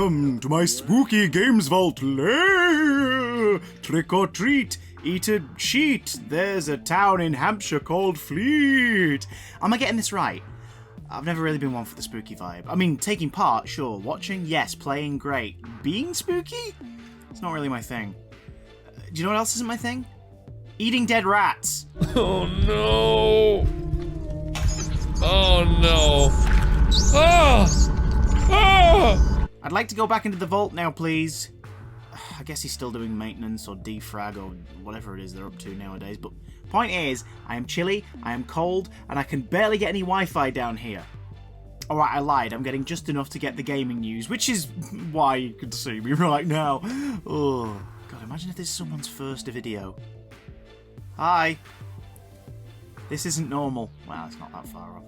Welcome to my spooky games vault. Trick or treat, eat a sheet. There's a town in Hampshire called Fleet. Am I getting this right? I've never really been one for the spooky vibe. I mean, taking part, sure. Watching, yes. Playing, great. Being spooky? It's not really my thing. Do you know what else isn't my thing? Eating dead rats. Oh no! Oh no! Ah! Ah! I'd like to go back into the vault now, please. I guess he's still doing maintenance or defrag or whatever it is they're up to nowadays. But point is, I am chilly, I am cold, and I can barely get any Wi-Fi down here. Alright, I lied. I'm getting just enough to get the gaming news, which is why you can see me right now. Oh, God, imagine if this is someone's first video. Hi. This isn't normal. Well, it's not that far off.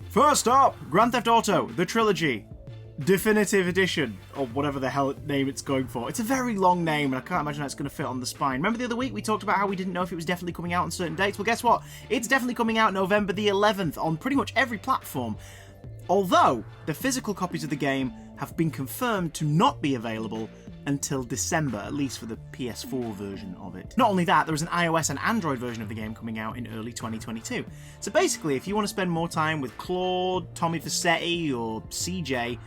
First up, Grand Theft Auto, the trilogy. Definitive Edition, or whatever the hell name it's going for. It's a very long name, and I can't imagine how it's going to fit on the spine. Remember the other week we talked about how we didn't know if it was definitely coming out on certain dates? Well, guess what? It's definitely coming out November the 11th on pretty much every platform. Although, the physical copies of the game have been confirmed to not be available until December, at least for the PS4 version of it. Not only that, there is an iOS and Android version of the game coming out in early 2022. So basically, if you want to spend more time with Claude, Tommy Vercetti, or CJ,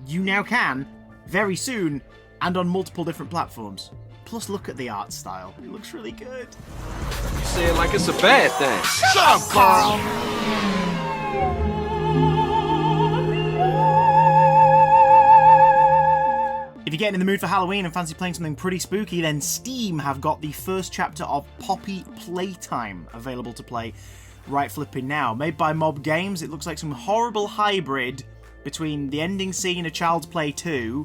you now can, very soon, and on multiple different platforms. Plus, look at the art style. It looks really good. You say it like it's a bad thing. Shut up, Carl! If you're getting in the mood for Halloween and fancy playing something pretty spooky, then Steam have got the first chapter of Poppy Playtime available to play right flipping now. Made by Mob Games, it looks like some horrible hybrid between the ending scene of Child's Play 2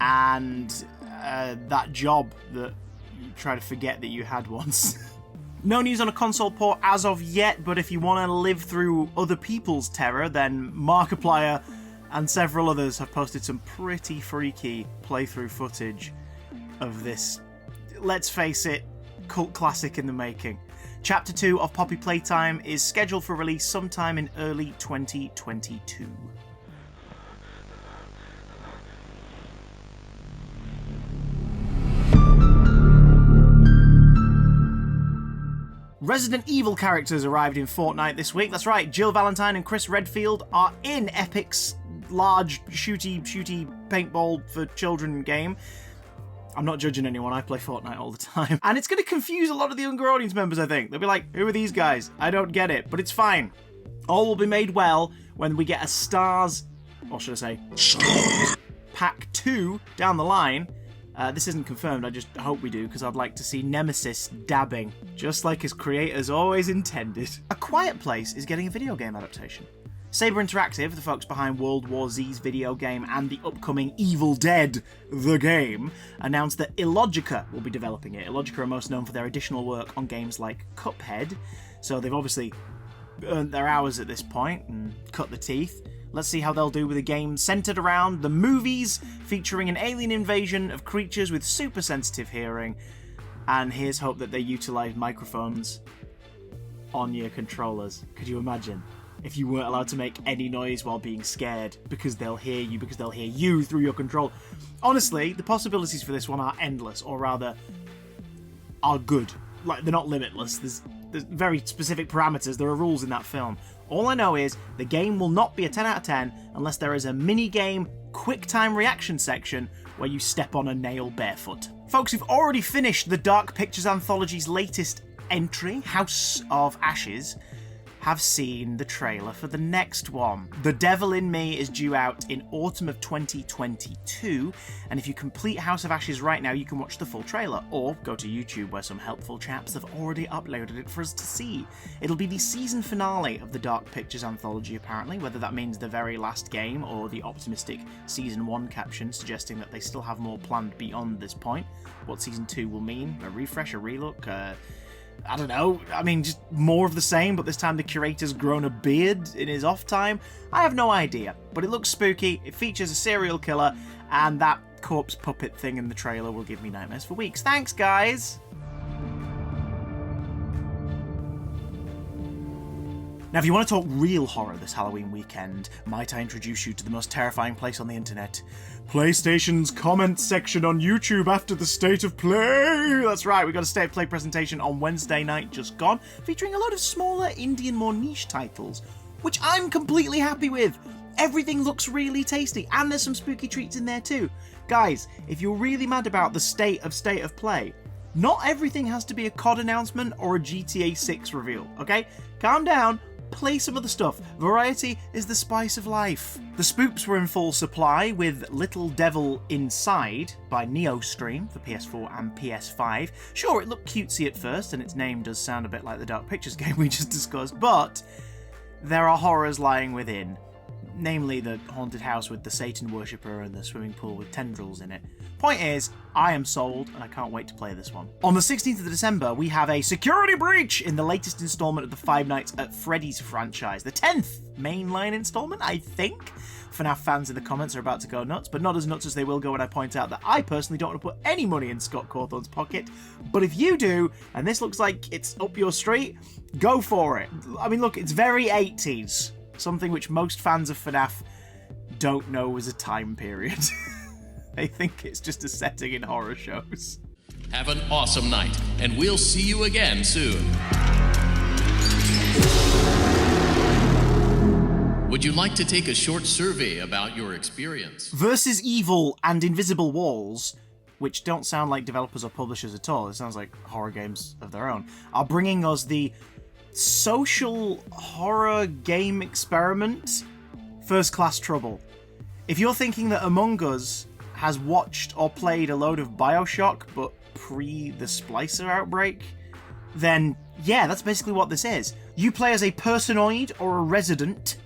and that job that you try to forget that you had once. No news on a console port as of yet, but if you want to live through other people's terror, then Markiplier and several others have posted some pretty freaky playthrough footage of this, let's face it, cult classic in the making. Chapter 2 of Poppy Playtime is scheduled for release sometime in early 2022. Resident Evil characters arrived in Fortnite this week. That's right, Jill Valentine and Chris Redfield are in Epic's large shooty paintball for children game. I'm not judging anyone, I play Fortnite all the time. And it's going to confuse a lot of the younger audience members, I think. They'll be like, who are these guys? I don't get it, but it's fine. All will be made well when we get a Stars, or should I say, Stars Pack 2 down the line. This isn't confirmed, I just hope we do, because I'd like to see Nemesis dabbing, just like his creators always intended. A Quiet Place is getting a video game adaptation. Saber Interactive, the folks behind World War Z's video game and the upcoming Evil Dead, the game, announced that Illogica will be developing it. Illogica are most known for their additional work on games like Cuphead, so they've obviously earned their hours at this point and cut the teeth. Let's see how they'll do with a game centered around the movies, featuring an alien invasion of creatures with super sensitive hearing, and here's hope that they utilize microphones on your controllers. Could you imagine if you weren't allowed to make any noise while being scared because they'll hear you through your control? Honestly, the possibilities for this one are endless, or rather are good. Like, they're not limitless. There's very specific parameters. There are rules in that film. All I know is the game will not be a 10 out of 10 unless there is a mini-game quick-time reaction section where you step on a nail barefoot. Folks who've already finished the Dark Pictures Anthology's latest entry, House of Ashes, have seen the trailer for the next one. The Devil in Me is due out in autumn of 2022, and if you complete House of Ashes right now, you can watch the full trailer, or go to YouTube where some helpful chaps have already uploaded it for us to see. It'll be the season finale of the Dark Pictures Anthology, apparently, whether that means the very last game, or the optimistic Season 1 caption suggesting that they still have more planned beyond this point. What Season 2 will mean, a refresh, a relook, I don't know, I mean, just more of the same, but this time the curator's grown a beard in his off time? I have no idea, but it looks spooky, it features a serial killer, and that corpse puppet thing in the trailer will give me nightmares for weeks. Thanks, guys! Now, if you want to talk real horror this Halloween weekend, might I introduce you to the most terrifying place on the internet? PlayStation's comments section on YouTube after the State of Play! That's right, we got a State of Play presentation on Wednesday night just gone, featuring a lot of smaller indie and more niche titles, which I'm completely happy with. Everything looks really tasty, and there's some spooky treats in there too. Guys, if you're really mad about the State of Play, not everything has to be a COD announcement or a GTA 6 reveal, okay? Calm down. Play some other stuff. Variety is the spice of life. The spoops were in full supply with Little Devil Inside by NeoStream for PS4 and PS5. Sure, it looked cutesy at first, and its name does sound a bit like the Dark Pictures game we just discussed, but there are horrors lying within. Namely, the haunted house with the Satan worshipper and the swimming pool with tendrils in it. Point is, I am sold, and I can't wait to play this one. On the 16th of December, we have a security breach in the latest installment of the Five Nights at Freddy's franchise. The 10th mainline installment, I think. FNAF fans in the comments are about to go nuts, but not as nuts as they will go when I point out that I personally don't want to put any money in Scott Cawthorne's pocket. But if you do, and this looks like it's up your street, go for it. I mean, look, it's very 80s. Something which most fans of FNAF don't know as a time period. They think it's just a setting in horror shows. Have an awesome night, and we'll see you again soon. Would you like to take a short survey about your experience? Versus Evil and Invisible Walls, which don't sound like developers or publishers at all, it sounds like horror games of their own, are bringing us the social horror game experiment, First Class Trouble. If you're thinking that Among Us has watched or played a load of Bioshock, but pre the Splicer outbreak, then yeah, that's basically what this is. You play as a personoid or a resident,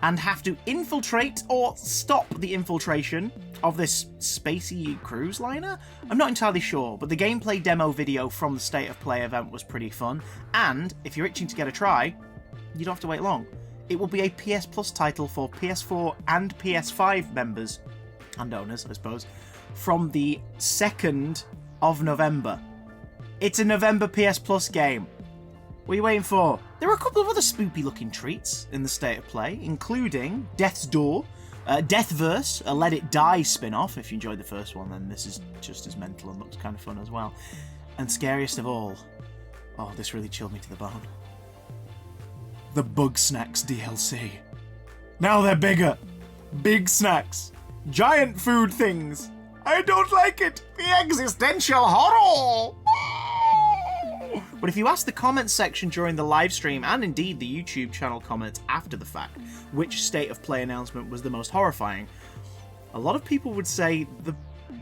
and have to infiltrate or stop the infiltration of this spacey cruise liner? I'm not entirely sure, but the gameplay demo video from the State of Play event was pretty fun, and if you're itching to get a try, you don't have to wait long. It will be a PS Plus title for PS4 and PS5 members, and owners, I suppose, from the 2nd of November. It's a November PS Plus game. What are you waiting for? There are a couple of other spoopy looking treats in the State of Play, including Death's Door, Deathverse, a Let It Die spin-off. If you enjoyed the first one, then this is just as mental and looks kind of fun as well. And scariest of all, oh, this really chilled me to the bone, the Bug Snacks DLC. Now they're bigger. Big snacks. Giant food things. I don't like it. The existential horror. But if you ask the comments section during the live stream, and indeed the YouTube channel comments after the fact, which State of Play announcement was the most horrifying, a lot of people would say the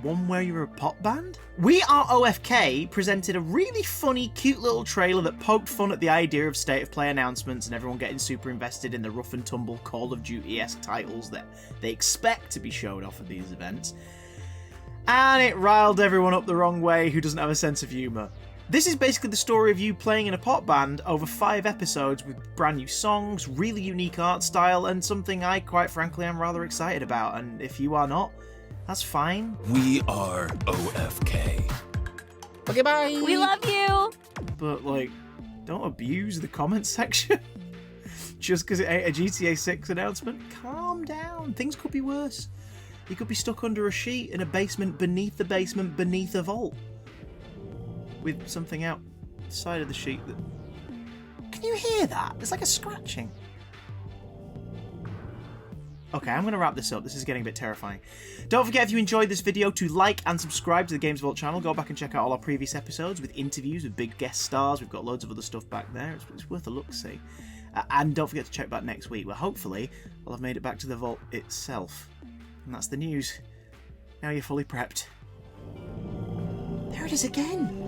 one where you're a pop band? We Are OFK presented a really funny, cute little trailer that poked fun at the idea of State of Play announcements and everyone getting super invested in the rough and tumble Call of Duty-esque titles that they expect to be showed off at these events. And it riled everyone up the wrong way who doesn't have a sense of humour. This is basically the story of you playing in a pop band over 5 episodes with brand new songs, really unique art style, and something I, quite frankly, am rather excited about. And if you are not, that's fine. We are OFK. Okay, bye! We love you! But, like, don't abuse the comment section. Just because it ain't a GTA 6 announcement. Calm down. Things could be worse. You could be stuck under a sheet in a basement beneath a vault. With something outside of the sheet that... Can you hear that? It's like a scratching. Okay, I'm going to wrap this up. This is getting a bit terrifying. Don't forget, if you enjoyed this video, to like and subscribe to the Games Vault channel. Go back and check out all our previous episodes with interviews with big guest stars. We've got loads of other stuff back there. It's worth a look-see. And don't forget to check back next week, where hopefully I'll have made it back to the vault itself. And that's the news. Now you're fully prepped. There it is again.